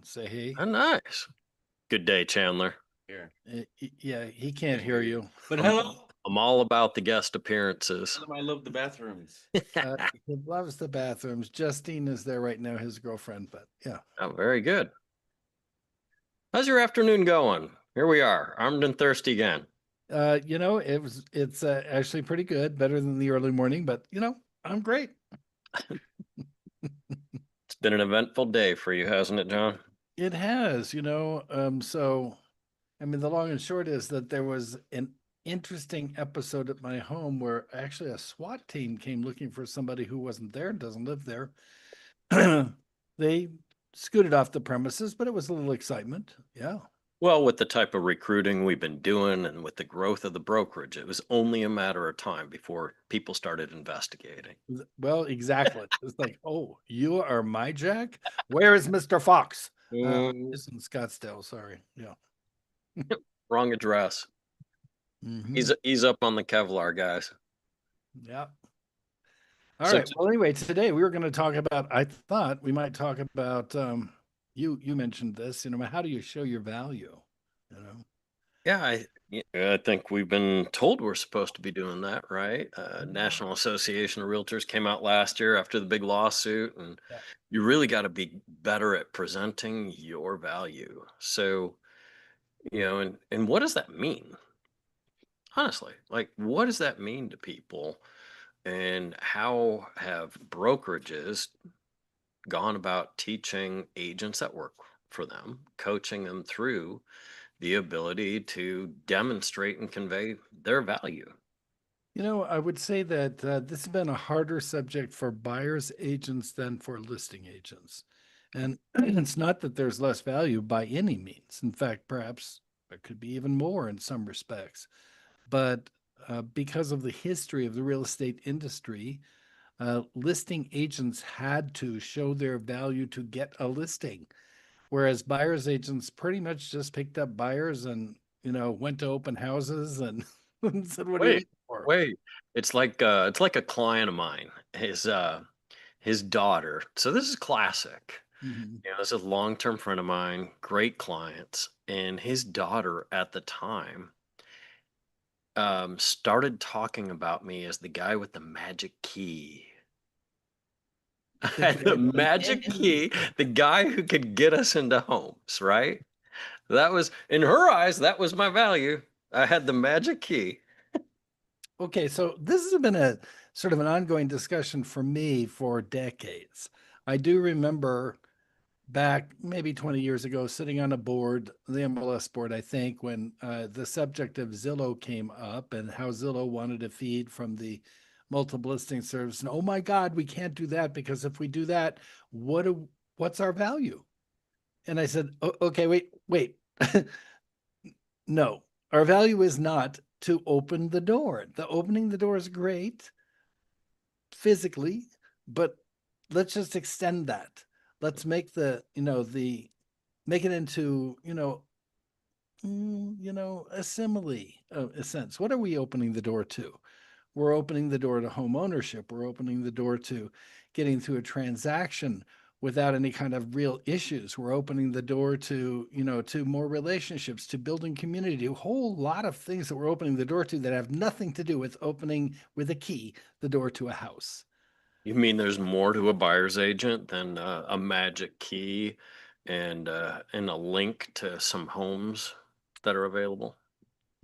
Say hey. Oh, nice. Good day, Chandler. Here. Yeah, he can't Can't hear hear you. you. But I'm, hello. I'm all about the guest appearances. Tell them I love the bathrooms. He loves the bathrooms. Justine is there right now, his girlfriend. But yeah, Oh, very good. How's your afternoon going? Here we are, armed and thirsty again. it's actually pretty good, better than the early morning. But I'm great. It's been an eventful day for you, hasn't it, John? It has, so I mean, the long and short is that there was an interesting episode at my home where actually a SWAT team came looking for somebody who wasn't there, doesn't live there. They scooted off the premises, but it was a little excitement. Yeah. Well, with the type of recruiting we've been doing and with the growth of the brokerage, it was only a matter of time before people started investigating. Well, exactly. It's like, oh, you are my Jack? Where is Mr. Fox? Mm, It's in Scottsdale. Sorry. Yeah. wrong address. Hmm. He's up on the Kevlar, guys. Yeah. All So right. Well, anyway, today we were going to talk about, I thought we might talk about, you mentioned this, how do you show your value? You know? yeah, I think we've been told we're supposed to be doing that, right? National Association of Realtors came out last year after the big lawsuit, and Yeah. you really got to be better at presenting your value. So, and what does that mean? Honestly, like, what does that mean to people? And how have brokerages gone about teaching agents that work for them, coaching them through the ability to demonstrate and convey their value? I would say that this has been a harder subject for buyers agents than for listing agents. And it's not that there's less value by any means. In fact, perhaps there could be even more in some respects. But because of the history of the real estate industry, listing agents had to show their value to get a listing, whereas buyers agents pretty much just picked up buyers and went to open houses and, and said, "What are you Wait, looking for?" wait. It's like a client of mine. His daughter. So this is classic. Mhm. This is a long-term friend of mine, great clients, and his daughter at the time started talking about me as the guy with the magic key. I The had guy the with the magic key, the guy who could get us into homes, right? That was, in her eyes, that was my value. I had the magic key. Okay, so this has been a sort of an ongoing discussion for me for decades. I do remember back maybe 20 years ago sitting on a board, the MLS board, I think, when the subject of Zillow came up and how Zillow wanted to feed from the multiple listing service. And oh my God, we can't do that because if we do that, what's our value? And I said, okay, wait. No, our value is not to open the door. The opening the door is great physically, but let's just extend that. Let's make the make it into a simile, a sense. What are we opening the door to? We're opening the door to home ownership. We're opening the door to getting through a transaction without any kind of real issues. We're opening the door to more relationships, to building community, a whole lot of things that we're opening the door to that have nothing to do with opening with a key the door to a house. You mean there's more to a buyer's agent than a magic key and a link to some homes that are available?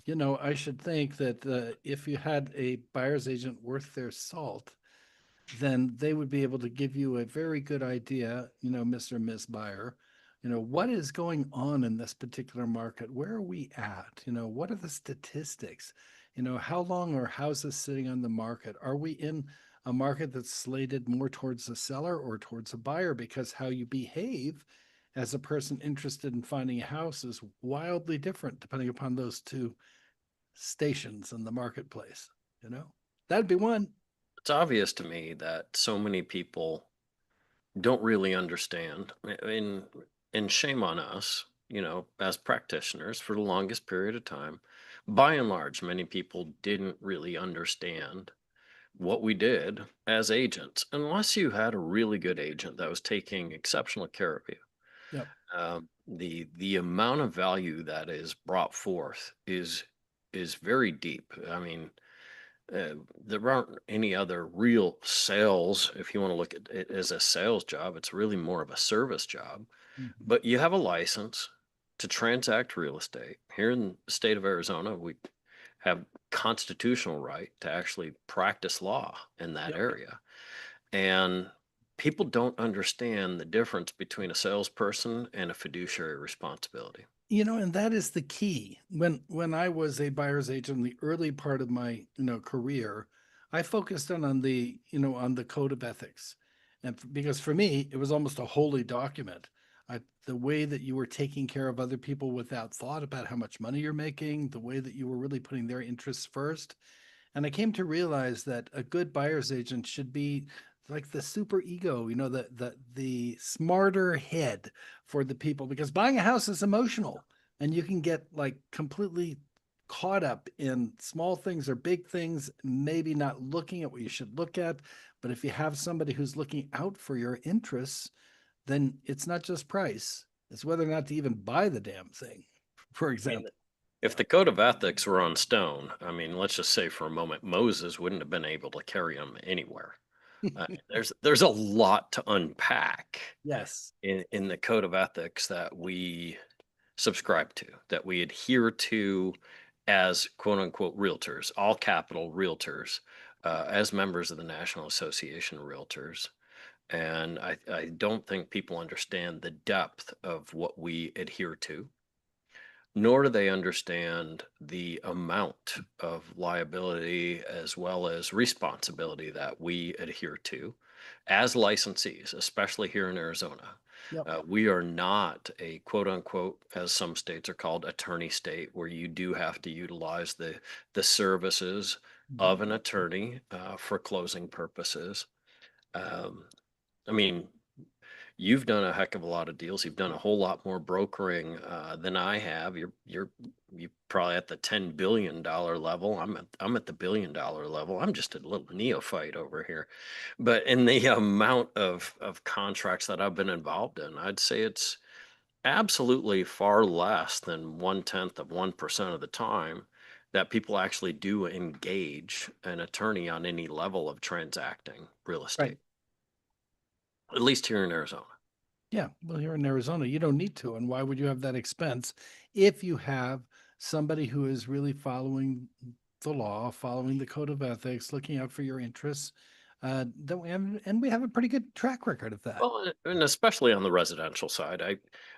I should think that if you had a buyer's agent worth their salt, then they would be able to give you a very good idea, Mr. and Miss Buyer, what is going on in this particular market? Where are we at? What are the statistics? How long are houses sitting on the market? Are we in a market that's slated more towards a seller or towards a buyer? Because how you behave as a person interested in finding a house is wildly different depending upon those two stations in the marketplace. You know, that'd be one. It's obvious to me that so many people don't really understand. And shame on us, as practitioners for the longest period of time. By and large, many people didn't really understand what we did as agents, unless you had a really good agent that was taking exceptional care of you. Yep. The amount of value that is brought forth is very deep. I mean, there aren't any other real sales. If you want to look at it as a sales job, it's really more of a service job. Mhm. But you have a license to transact real estate. Here in the state of Arizona, we have constitutional right to actually practice law in that Yep. area. And people don't understand the difference between a salesperson and a fiduciary responsibility. And that is the key. When I was a buyer's agent in the early part of my, career, I focused on the, on the code of ethics. And because for me, it was almost a holy document. The way that you were taking care of other people without thought about how much money you're making, the way that you were really putting their interests first. And I came to realize that a good buyer's agent should be like the super ego, the smarter head for the people, because buying a house is emotional and you can get like completely caught up in small things or big things, maybe not looking at what you should look at. But if you have somebody who's looking out for your interests, then it's not just price, it's whether or not to even buy the damn thing, for I mean, example. if the code of ethics were on stone, I mean, let's just say for a moment, Moses wouldn't have been able to carry them anywhere. There's a lot to unpack Yes. in the code of ethics that we subscribe to, that we adhere to as quote unquote realtors, all capital realtors, as members of the National Association of Realtors. And I don't think people understand the depth of what we adhere to, nor do they understand the amount of liability as well as responsibility that we adhere to as licensees, especially here in Arizona. Yep. We are not a quote unquote, as some states are called, attorney state, where you do have to utilize the services of an attorney for closing purposes. Um, I mean, you've done a heck of a lot of deals. You've done a whole lot more brokering than I have. You probably at the $10 billion level. I'm at the $1 billion level. I'm just a little neophyte over here. But in the amount of contracts that I've been involved in, I'd say it's absolutely far less than 1/10 of 1% of the time that people actually do engage an attorney on any level of transacting real Right. estate, at least here in Arizona. Yeah, well, here in Arizona, you don't need to. And why would you have that expense if you have somebody who is really following the law, following the code of ethics, looking out for your interests? That we have, and we have a pretty good track record of that. Well, and especially on the residential side,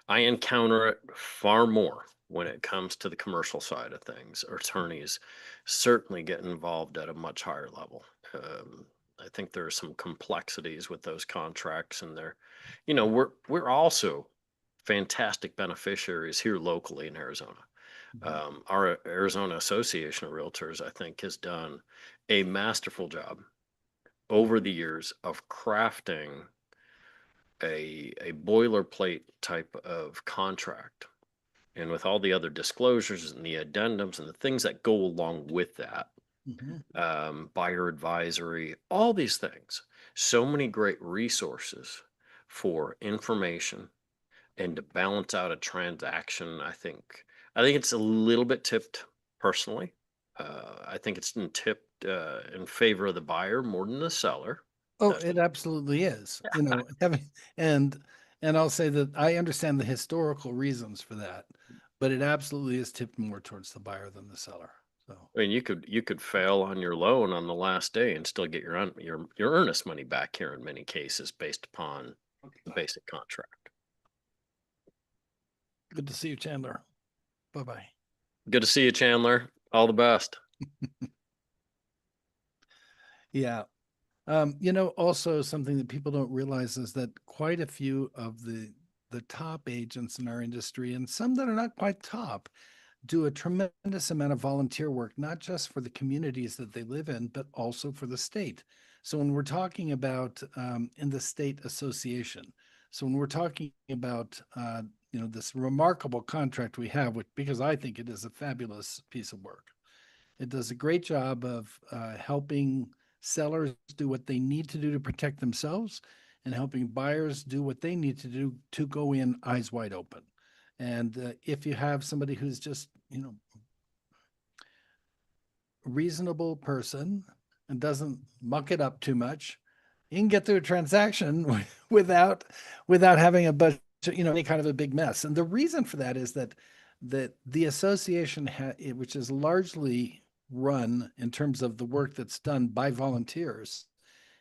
I encounter it far more when it comes to the commercial side of things. Attorneys certainly get involved at a much higher level. I think there are some complexities with those contracts, and we're also fantastic beneficiaries here locally in Arizona. Mhm. Our Arizona Association of Realtors, I think, has done a masterful job Yep. over the years of crafting a boilerplate type of contract, and with all the other disclosures and the addendums and the things that go along with that, Mhm. buyer advisory, all these things, so many great resources for information and to balance out a transaction. I think it's a little bit tipped personally. I think it's tipped in favor of the buyer more than the seller. Oh, That's it absolutely is. Having and and I'll say that I understand the historical reasons for that, but it absolutely is tipped more towards the buyer than the seller. So, I mean, you could fail on your loan on the last day and still get your earnest money back here in many cases based upon the basic contract. good to see you, Chandler. Bye bye. Good to see you, Chandler. All the best. Yeah. Also something that people don't realize is that quite a few of the top agents in our industry, and some that are not quite top, do a tremendous amount of volunteer work, not just for the communities that they live in, but also for the state. So when we're talking about in the state association, so when we're talking about this remarkable contract we have, which because I think it is a fabulous piece of work. It does a great job of helping sellers do what they need to do to protect themselves, and helping buyers do what they need to do to go in eyes wide open. And if you have somebody who's just, reasonable person and doesn't muck it up too much, you can get through a transaction without having a bunch, any kind of a big mess. And the reason for that is that the association, which is largely run in terms of the work that's done by volunteers,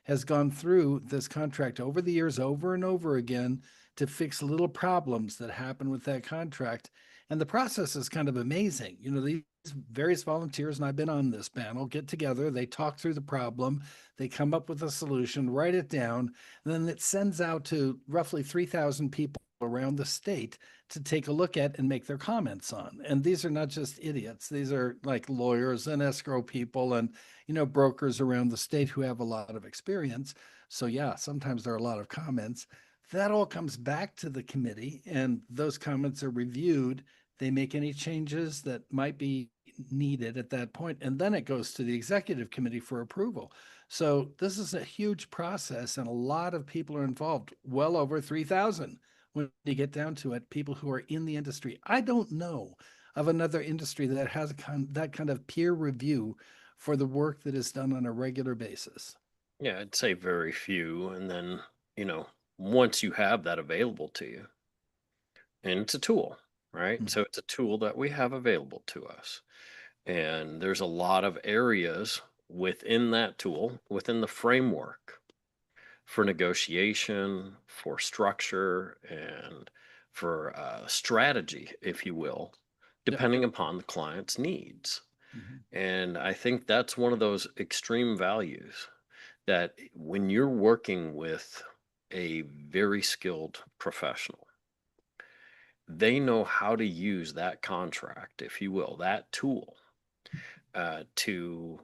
has gone through this contract over the years, over and over again, to fix little problems that happen with that contract. And the process is kind of amazing. These various volunteers, and I've been on this panel, get together, they talk through the problem, they come up with a solution, write it down, and then it sends out to roughly 3,000 people around the state to take a look at and make their comments on. And these are not just idiots. These are like lawyers and escrow people and, brokers around the state who have a lot of experience. So yeah, sometimes there are a lot of comments. That all comes back to the committee and those comments are reviewed. They make any changes that might be needed at that point, and then it goes to the executive committee for approval. So this is a huge process and a lot of people are involved, well over 3,000 when you get down to it, people who are in the industry. I don't know of another industry that has that kind of peer review for the work that is done on a regular basis. Yeah, I'd say very few. And then, you know, once you have that available to you, and it's a tool, right? Mhm. So it's a tool that we have available to us. And there's a lot of areas within that tool, within the framework for negotiation, for structure, and for strategy, if you will, Yep. depending upon the client's needs. Mhm. And I think that's one of those extreme values that when you're working with a very skilled professional, they know how to use that contract, if you will, that tool to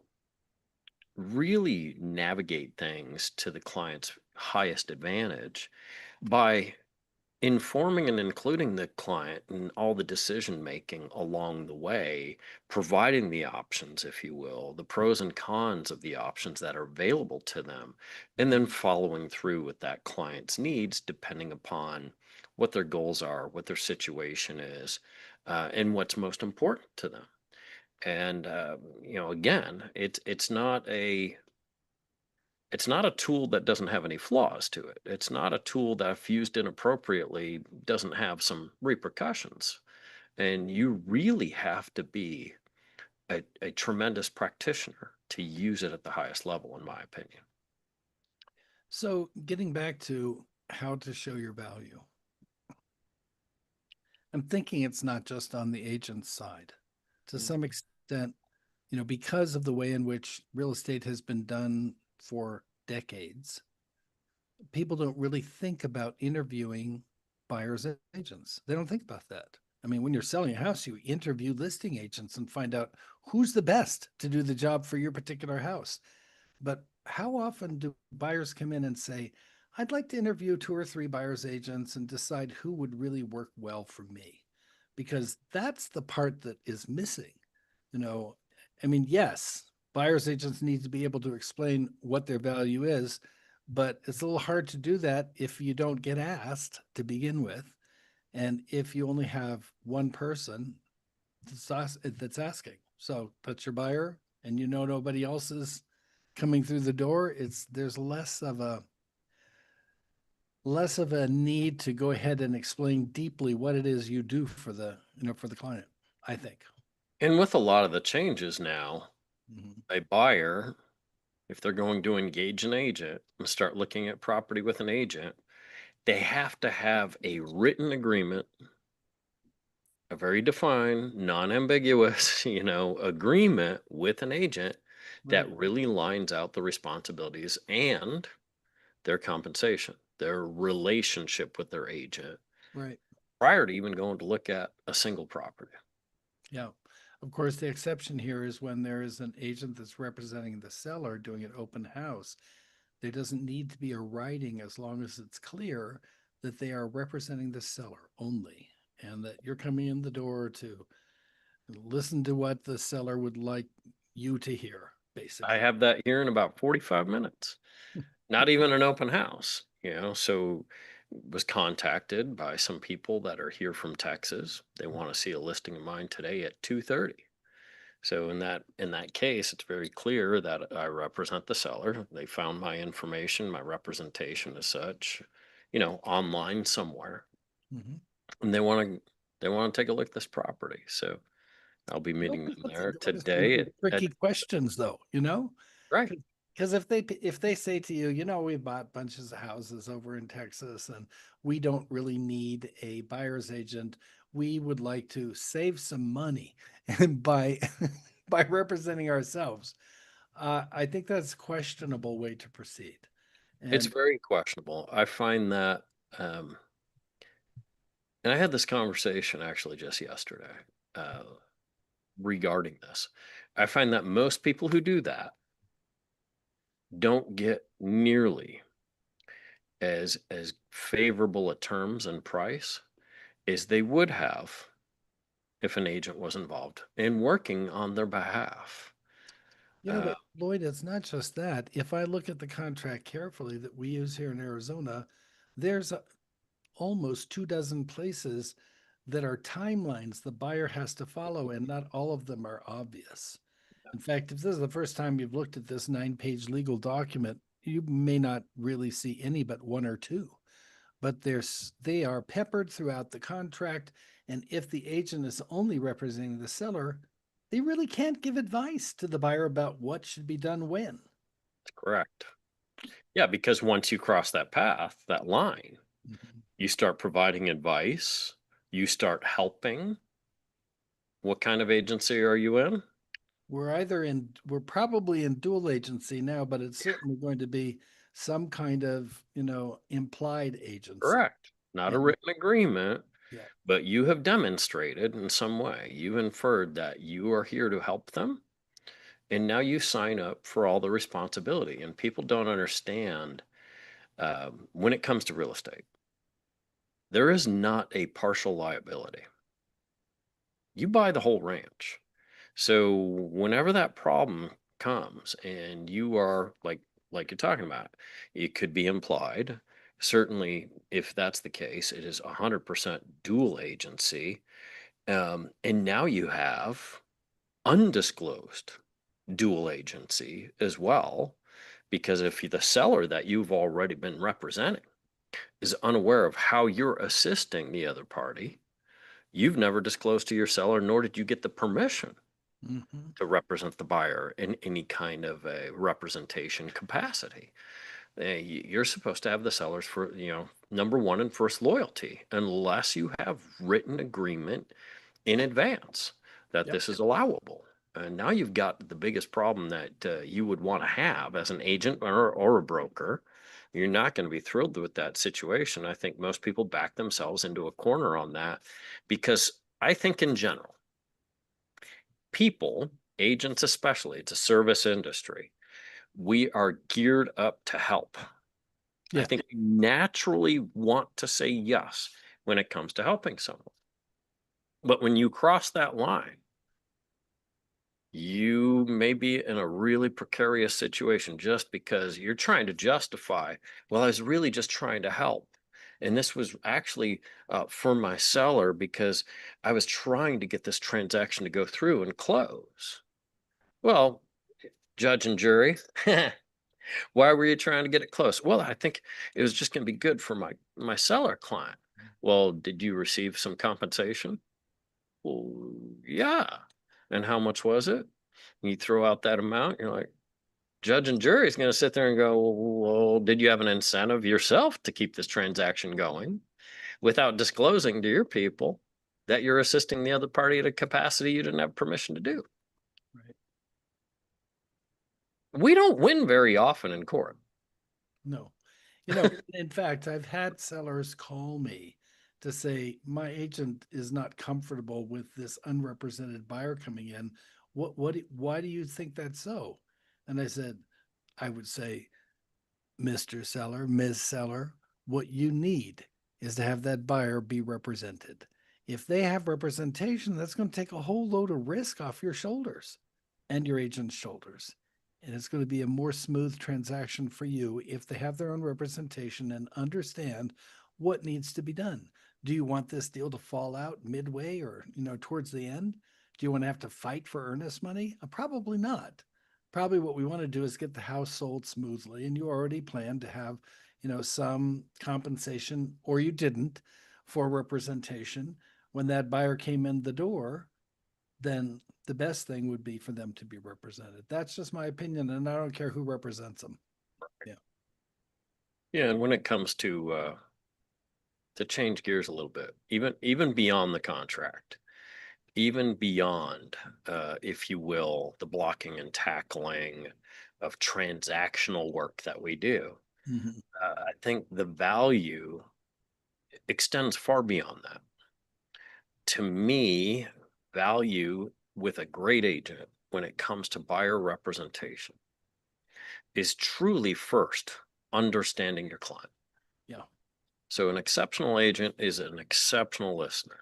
really navigate things to the client's highest advantage by informing and including the client in all the decision making along the way, providing the options, if you will, the pros and cons of the options that are available to them, and then following through with that client's needs depending upon what their goals are, what their situation is, and what's most important to them. And again, it's not a tool that doesn't have any flaws to it. It's not a tool that, if used inappropriately, doesn't have some repercussions. And you really have to be a tremendous practitioner to use it at the highest level, in my opinion. So getting back to how to show your value, I'm thinking it's not just on the agent's side. To some extent, because of the way in which real estate has been done for decades, people don't really think about interviewing buyers and agents. They don't think about that. I mean, when you're selling a house, you interview listing agents and find out who's the best to do the job for your particular house. But how often do buyers come in and say, I'd like to interview 2 or 3 buyers agents and decide who would really work well for me? Because that's the part that is missing. You know, I mean, yes, buyers agents need to be able to explain what their value is, but it's a little hard to do that if you don't get asked to begin with. And if you only have one person that's asking. So that's your buyer, and nobody else is coming through the door. There's less of a need to go ahead and explain deeply what it is you do for the client, I think. And with a lot of the changes now, Mhm. a buyer, if they're going to engage an agent and start looking at property with an agent, they have to have a written agreement, a very defined, non-ambiguous, agreement with an agent that Right, really lines out the responsibilities and their compensation, their relationship with their agent right. prior to even going to look at a single property. Yeah. Of course, the exception here is when there is an agent that's representing the seller doing an open house. There doesn't need to be a writing as long as it's clear that they are representing the seller only and that you're coming in the door to listen to what the seller would like you to hear, I basically. have that here in about 45 minutes. Not even an open house. So was contacted by some people that are here from Texas. They want to see a listing of mine today at 2:30. So in that case, it's very clear that I represent the seller. They found my information, my representation as such, online somewhere, Mhm. and they want to take a look at this property. So I'll be Those meeting are them the there those are today the at tricky questions though, right. Because if they say to you, we bought bunches of houses over in Texas and we don't really need a buyer's agent. We would like to save some money and by by representing ourselves. I think that's a questionable way to proceed. It's And very questionable. I find that, um, and I had this conversation actually just yesterday uh, regarding this. I find that most people who do that don't get nearly as favorable a terms and price as they would have if an agent was involved in working on their behalf. Uh, but Lloyd, it's not just that. If I look at the contract carefully that we use here in Arizona, there's almost 2 dozen places that are timelines the buyer has to follow, and not all of them are obvious. In fact, if this is the first time you've looked at this 9-page legal document, you may not really see any but one or two. But they are peppered throughout the contract. And if the agent is only representing the seller, they really can't give advice to the buyer about what should be done when. correct. Yeah, because once you cross that path, that line, Mhm. you start providing advice, you start helping. What kind of agency are you in? We're probably in dual agency now, but it's certainly going to be some kind of, implied agency. Correct. Not a And written agreement, yeah, but you have demonstrated in some way, you inferred that you are here to help them. And now you sign up for all the responsibility. And people don't understand when it comes to real estate, there is not a partial liability. You buy the whole ranch. So whenever that problem comes and you are like you're talking about, it could be implied. Certainly, if that's the case, it is 100% dual agency. And now you have undisclosed dual agency as well, because if the seller that you've already been representing is unaware of how you're assisting the other party, you've never disclosed to your seller, nor did you get the permission mhm, to represent the buyer in any kind of a representation capacity. You're supposed to have the sellers for, number one and first loyalty, unless you have written agreement in advance that yep, this is allowable. And now you've got the biggest problem that you would want to have as an agent or a broker. You're not going to be thrilled with that situation. I think most people back themselves into a corner on that because I think in general, people, agents especially, it's a service industry. We are geared up to help. I yeah, think we naturally want to say yes when it comes to helping someone. But when you cross that line, you may be in a really precarious situation just because you're trying to justify, well, I was really just trying to help. And this was actually for my seller because I was trying to get this transaction to go through and close. Well, judge and jury, why were you trying to get it close? Well, I think it was just going to be good for my seller client. Well, did you receive some compensation? Well, yeah. And how much was it? You throw out that amount, you're like, judge and jury is going to sit there and go, well, did you have an incentive yourself to keep this transaction going without disclosing to your people that you're assisting the other party at a capacity you didn't have permission to do? right. We don't win very often in court. No. In fact, I've had sellers call me to say, my agent is not comfortable with this unrepresented buyer coming in. Why do you think that's so? And I would say, Mr. Seller, Ms. Seller, what you need is to have that buyer be represented. If they have representation, that's going to take a whole load of risk off your shoulders and your agent's shoulders. And it's going to be a more smooth transaction for you if they have their own representation and understand what needs to be done. Do you want this deal to fall out midway or, towards the end? Do you want to have to fight for earnest money? Probably not. Probably what we want to do is get the house sold smoothly. And you already planned to have, some compensation, or you didn't, for representation. When that buyer came in the door, then the best thing would be for them to be represented. That's just my opinion, and I don't care who represents them. Yeah. Yeah, and when it comes to change gears a little bit, even beyond the contract, even beyond, if you will, the blocking and tackling of transactional work that we do, Mhm. I think the value extends far beyond that. To me, value with a great agent when it comes to buyer representation is truly first understanding your client. Yeah. So an exceptional agent is an exceptional listener.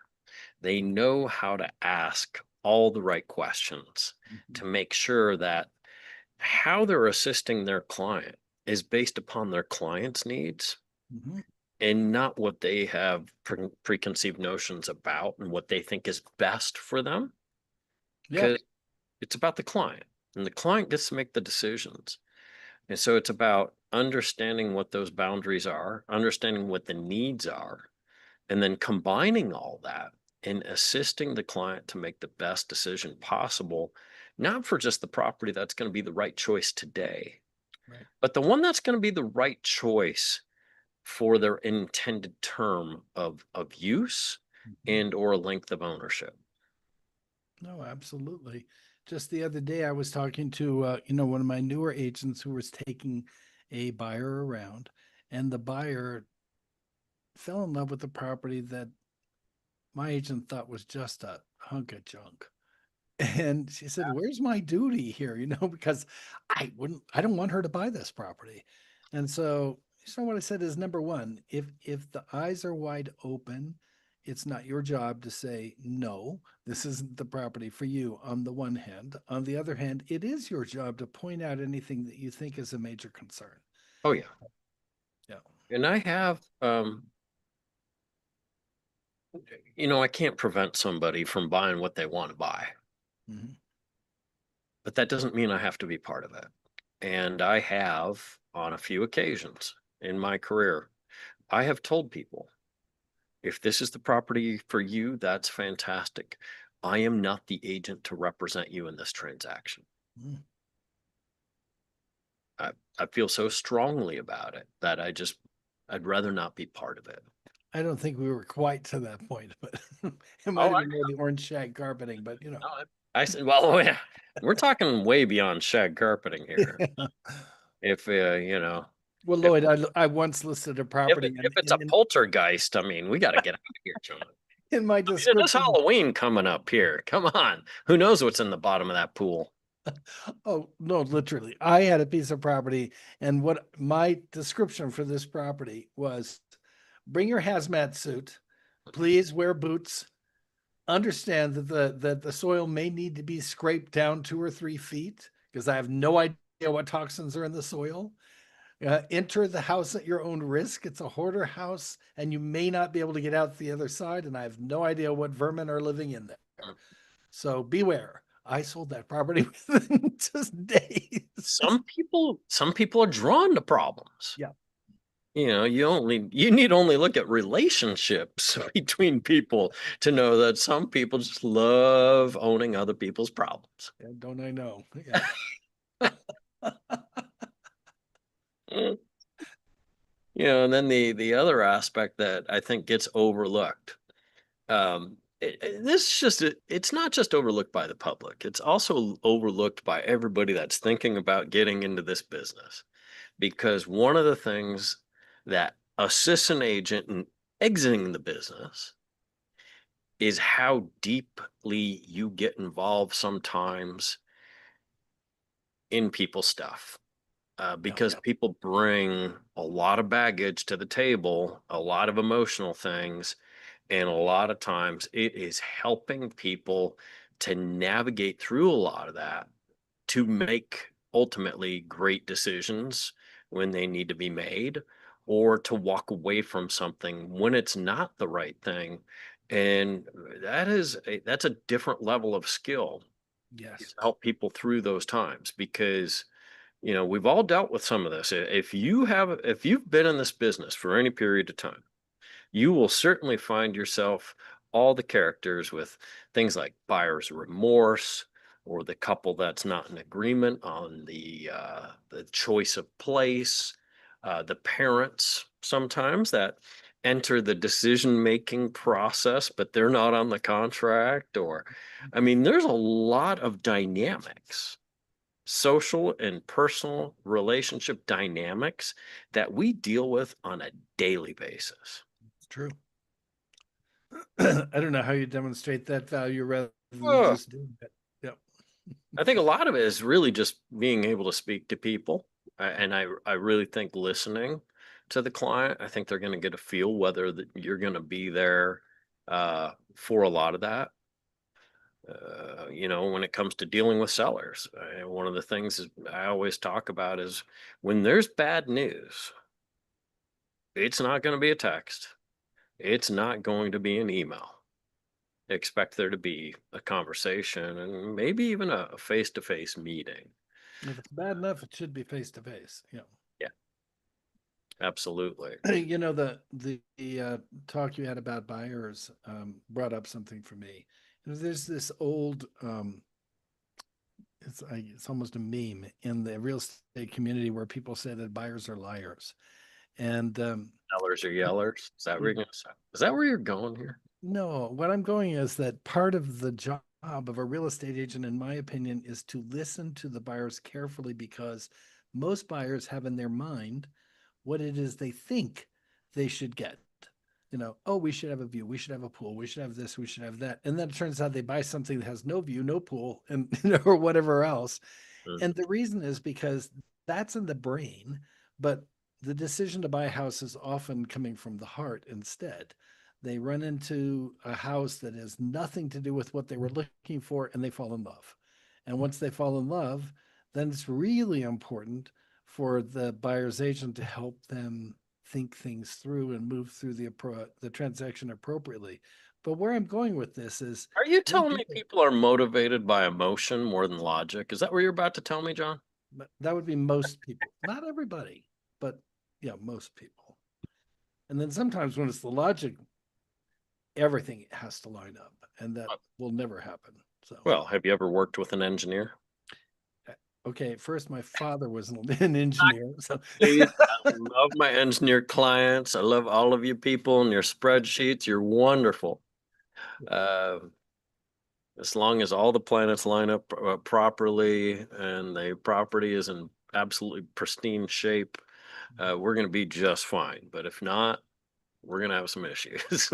They know how to ask all the right questions Mhm. to make sure that how they're assisting their client is based upon their client's needs Mhm. and not what they have preconceived notions about and what they think is best for them. Yeah. Because it's about the client, and the client gets to make the decisions. And so it's about understanding what those boundaries are, understanding what the needs are, and then combining all that and assisting the client to make the best decision possible, not for just the property that's going to be the right choice today, Right. but the one that's going to be the right choice for their intended term of use Mhm. and or length of ownership. No, absolutely. Just the other day, I was talking to, one of my newer agents who was taking a buyer around, and the buyer fell in love with the property that my agent thought was just a hunk of junk. And she said, "Where's my duty here?" Because I don't want her to buy this property. And so, what I said is number one, if the eyes are wide open, it's not your job to say, no, this isn't the property for you on the one hand. On the other hand, it is your job to point out anything that you think is a major concern. Oh yeah. Yeah. And I have I can't prevent somebody from buying what they want to buy, Hmm. but that doesn't mean I have to be part of it. And I have, on a few occasions in my career, I have told people, if this is the property for you, that's fantastic. I am not the agent to represent you in this transaction. Mm. I, I feel so strongly about it that I'd rather not be part of it. I don't think we were quite to that point, but it might Oh, have been more the orange shag carpeting, but no, I said, well, yeah, we're talking way beyond shag carpeting here. yeah. If, Well, if, Lloyd, I once listed a property if it's a poltergeist, I mean, we got to get out of here, John. in my I mean, it is description. Halloween coming up here. Come on. Who knows what's in the bottom of that pool? Oh, no, literally. I had a piece of property, and what my description for this property was, bring your hazmat suit, please wear boots, understand that the soil may need to be scraped down 2 or 3 feet because I have no idea what toxins are in the soil. Enter the house at your own risk. It's a hoarder house, and you may not be able to get out the other side. And I have no idea what vermin are living in there. So beware. I sold that property within just days. Some people are drawn to problems. Yeah. You need only look at relationships between people to know that some people just love owning other people's problems. Yeah, don't I know? Yeah. Mm. And then the other aspect that I think gets overlooked. It's not just overlooked by the public. It's also overlooked by everybody that's thinking about getting into this business. Because one of the things that assists an agent in exiting the business is how deeply you get involved sometimes in people's stuff. Yeah. Because people bring a lot of baggage to the table, a lot of emotional things, and a lot of times it is helping people to navigate through a lot of that to make ultimately great decisions when they need to be made, or to walk away from something when it's not the right thing. And that's a different level of skill to Yes. help people through those times, because we've all dealt with some of this. If you've been in this business for any period of time, you will certainly find yourself all the characters with things like buyer's remorse, or the couple that's not in agreement on the choice of place, the parents sometimes that enter the decision making process but they're not on the contract. Or I mean, there's a lot of dynamics, social and personal relationship dynamics, that we deal with on a daily basis. It's true. I don't know how you demonstrate that value rather than Oh, just doing it. Yep. I think a lot of it is really just being able to speak to people. And I really think listening to the client, I think they're going to get a feel whether that you're going to be there for a lot of that. When it comes to dealing with sellers, one of the things is I always talk about is when there's bad news, it's not going to be a text. It's not going to be an email. Expect there to be a conversation and maybe even a face-to-face meeting. If it's bad enough, it should be face to face. Yeah. Yeah, absolutely. The talk you had about buyers brought up something for me. There's this old it's almost a meme in the real estate community where people say that buyers are liars. And Sellers or yellers. Is that where yeah, you're going to say? Is that where you're going here? no, what I'm going is that part of the job of a real estate agent, in my opinion, is to listen to the buyers carefully, because most buyers have in their mind what it is they think they should get. Oh, we should have a view, we should have a pool, we should have this, we should have that. And then it turns out they buy something that has no view, no pool, and or whatever else. Mm. And the reason is because that's in the brain, but the decision to buy a house is often coming from the heart instead. They run into a house that has nothing to do with what they were looking for, and they fall in love. And once they fall in love, then it's really important for the buyer's agent to help them think things through and move through the transaction appropriately. But where I'm going with this is Are you when telling me people, people are motivated by emotion more than logic? Is that what you're about to tell me, John? that would be most people, not everybody, but yeah, most people. And then sometimes when it's the logic, everything has to line up, and that will never happen. So, Well, have you ever worked with an engineer? okay, first, my father was an engineer. So, Please, I love my engineer clients. I love all of you people and your spreadsheets. You're wonderful. Uh, as long as all the planets line up properly and the property is in absolutely pristine shape, we're going to be just fine. But if not, we're going to have some issues.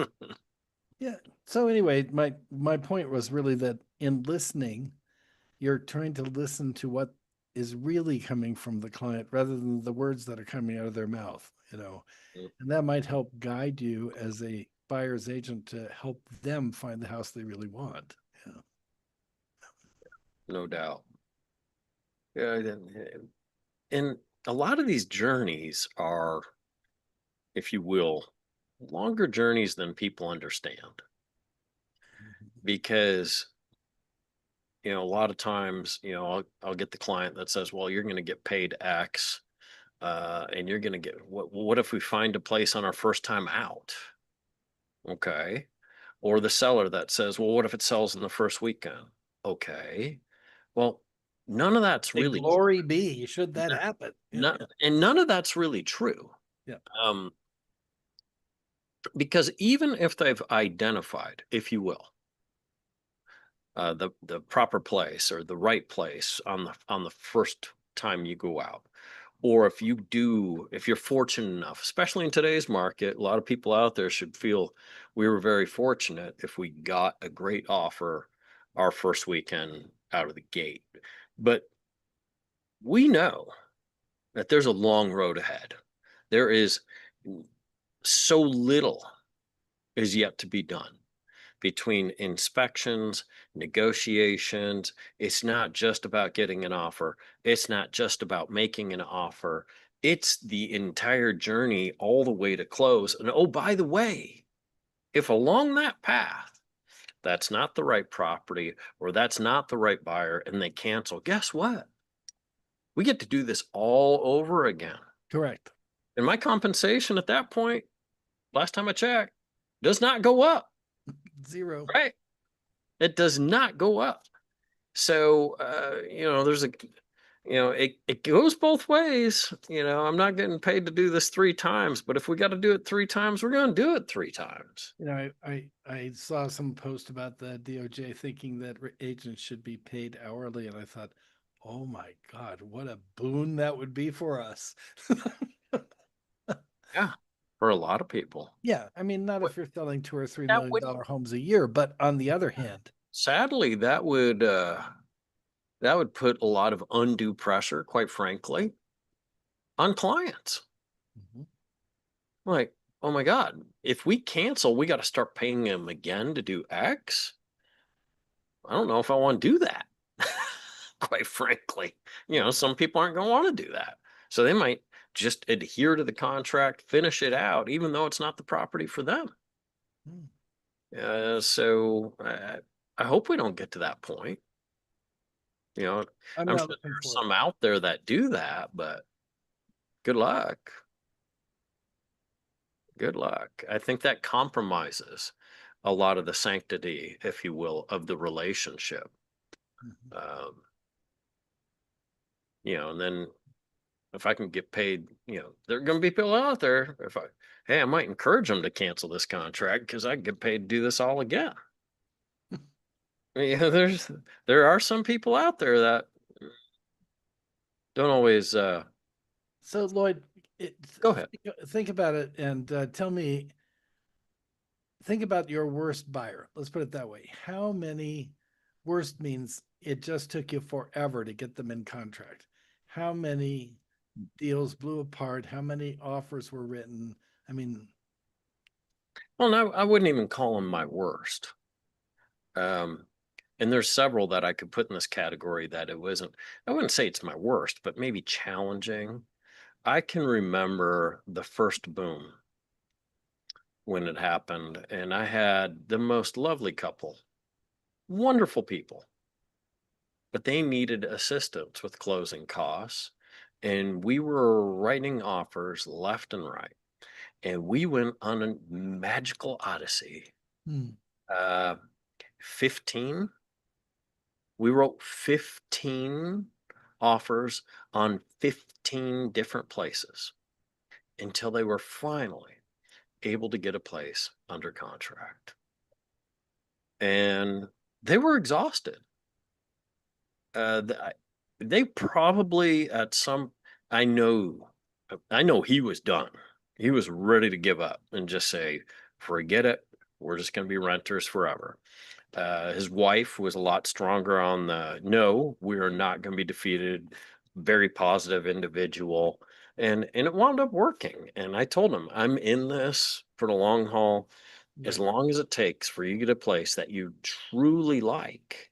yeah. So anyway, my point was really that in listening, you're trying to listen to what is really coming from the client rather than the words that are coming out of their mouth. And that might help guide you as a buyer's agent to help them find the house they really want. Yeah. No doubt. Yeah, and a lot of these journeys are, if you will, longer journeys than people understand, because a lot of times, I'll get the client that says, well, you're going to get paid X, and you're going to get what if we find a place on our first time out? Okay. Or the seller that says, well, what if it sells in the first weekend? Okay. Well, none of that's Hey, really glory be, should that happen? Yeah, and none of that's really true. yeah. Um, because even if they've identified, if you will, the proper place or the right place on the first time you go out, or if you're fortunate enough, especially in today's market, a lot of people out there should feel we were very fortunate if we got a great offer our first weekend out of the gate. But we know that there's a long road ahead. There is so little is yet to be done, between inspections, negotiations. It's not just about getting an offer. It's not just about making an offer. It's the entire journey all the way to close. And oh, by the way, if along that path, that's not the right property or that's not the right buyer and they cancel, guess what? We get to do this all over again. Correct. And my compensation at that point, last time I checked, does not go up, Zero. right? It does not go up. So, there's it goes both ways. I'm not getting paid to do this 3 times, but if we got to do it 3 times, we're going to do it 3 times. I saw some post about the DOJ thinking that agents should be paid hourly, and I thought, oh my God, what a boon that would be for us. Yeah, for a lot of people. Yeah, I mean, not What- if you're selling $2 or $3 that million would- homes a year, but on the other hand, Sadly, that would put a lot of undue pressure, quite frankly, on clients. Like, oh my God, if we cancel, we got to start paying them again to do X. I don't know if I want to do that. Quite frankly, some people aren't going to want to do that. So they might just adhere to the contract, finish it out, even though it's not the property for them. So I hope we don't get to that point. I'm I'm not sure looking there's for some out there that do that, but good luck. Good luck. I think that compromises a lot of the sanctity, if you will, of the relationship. Um, and then if I can get paid, there are going to be people out there. Hey, I might encourage them to cancel this contract because I get paid to do this all again. There are some people out there that don't always. So Lloyd, Go ahead. think about it and tell me. Think about your worst buyer. Let's put it that way. How many worst means it just took you forever to get them in contract? How many deals blew apart? How many offers were written? I mean, Well, no, I wouldn't even call them my worst. And there's several that I could put in this category that it wasn't. I wouldn't say it's my worst, but maybe challenging. I can remember the first boom when it happened, and I had the most lovely couple, wonderful people, but they needed assistance with closing costs. And we were writing offers left and right. And we went on a magical odyssey. 15, we wrote 15 offers on 15 different places until they were finally able to get a place under contract. And they were exhausted. They probably I know he was done. He was ready to give up and just say, forget it. We're just going to be renters forever. His wife was a lot stronger on the no, we are not going to be defeated. Very positive individual. And it wound up working. And I told him, I'm in this for the long haul, as long as it takes for you to get a place that you truly like.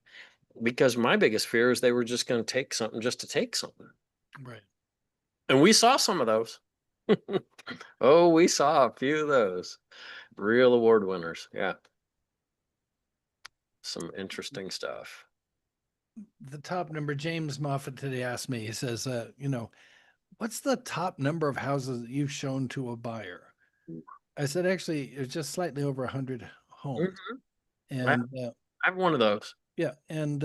Because my biggest fear is they were just going to take something just to take something. right. And we saw some of those. Oh, we saw a few of those. Real award winners. Yeah. Some interesting stuff. The top number, James Moffat today asked me, he says, what's the top number of houses that you've shown to a buyer? I said, actually, it's just slightly over 100 homes. And I have one of those. yeah. And,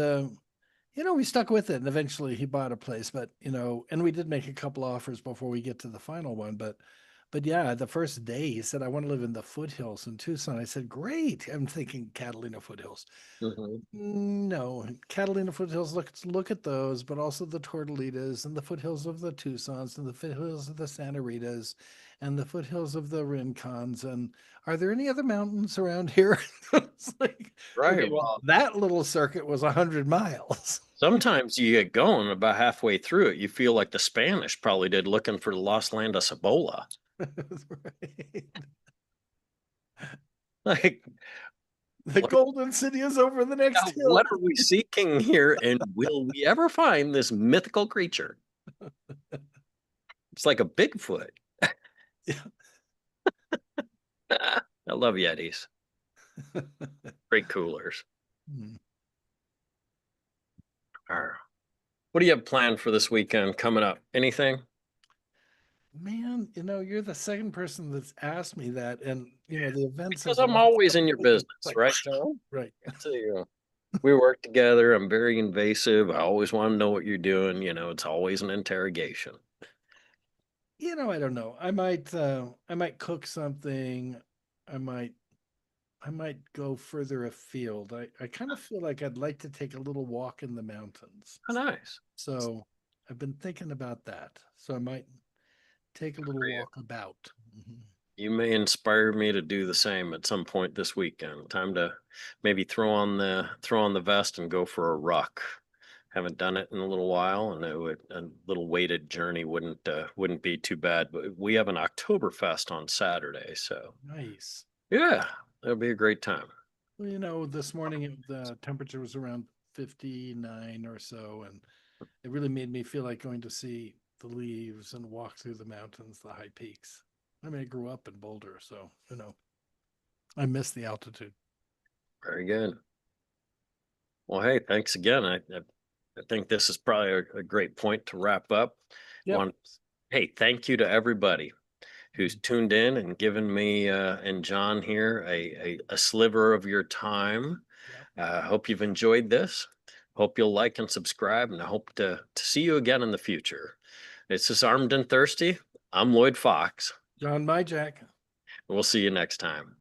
we stuck with it and eventually he bought a place, but, and we did make a couple offers before we get to the final one. But yeah, the first day he said, I want to live in the foothills in Tucson. I said, great. I'm thinking Catalina foothills. No, Catalina foothills, look at those, but also the Tortolitas and the foothills of the Tucsons and the foothills of the Santa Ritas and the foothills of the Rincons. And are there any other mountains around here? It's like, Right. okay, well, that little circuit was 100 miles. Sometimes you get going about halfway through it. You feel like the Spanish probably did looking for the lost land of Cibola. Right. Like, The What- golden city is over the next Now, hill. what are we seeking here? And will we ever find this mythical creature? It's like a Bigfoot. Yeah. I love Yetis. Great coolers. Hmm. What do you have planned for this weekend coming up? Anything? Man, you're the second person that's asked me that, and the events of Because the I'm last always couple in your weeks, it's business, like, right, John? right. So, we work together. I'm very invasive. I always want to know what you're doing. It's always an interrogation. I don't know. I might cook something. I might I might go further afield. I kind of feel like I'd like to take a little walk in the mountains. Oh, nice. So I've been thinking about that. So I might take a little walk about. Mhm. You may inspire me to do the same at some point this weekend. Time to maybe throw on the vest and go for a ruck. Haven't done it in a little while, and a little weighted journey wouldn't be too bad. But we have an Oktoberfest on Saturday, so Nice. yeah, that'll be a great time. Well, this morning the temperature was around 59 or so, and it really made me feel like going to see the leaves and walk through the mountains, the high peaks. I mean, I grew up in Boulder, so I miss the altitude. Very good. Well, hey, thanks again. I think this is probably a great point to wrap up. Yep. Want Hey, thank you to everybody who's tuned in and given me and John here a sliver of your time. Yep. Hope you've enjoyed this. Hope you'll like and subscribe, and I hope to see you again in the future. This is Armed and Thirsty. I'm Lloyd Fox. John, my Jack. We'll see you next time.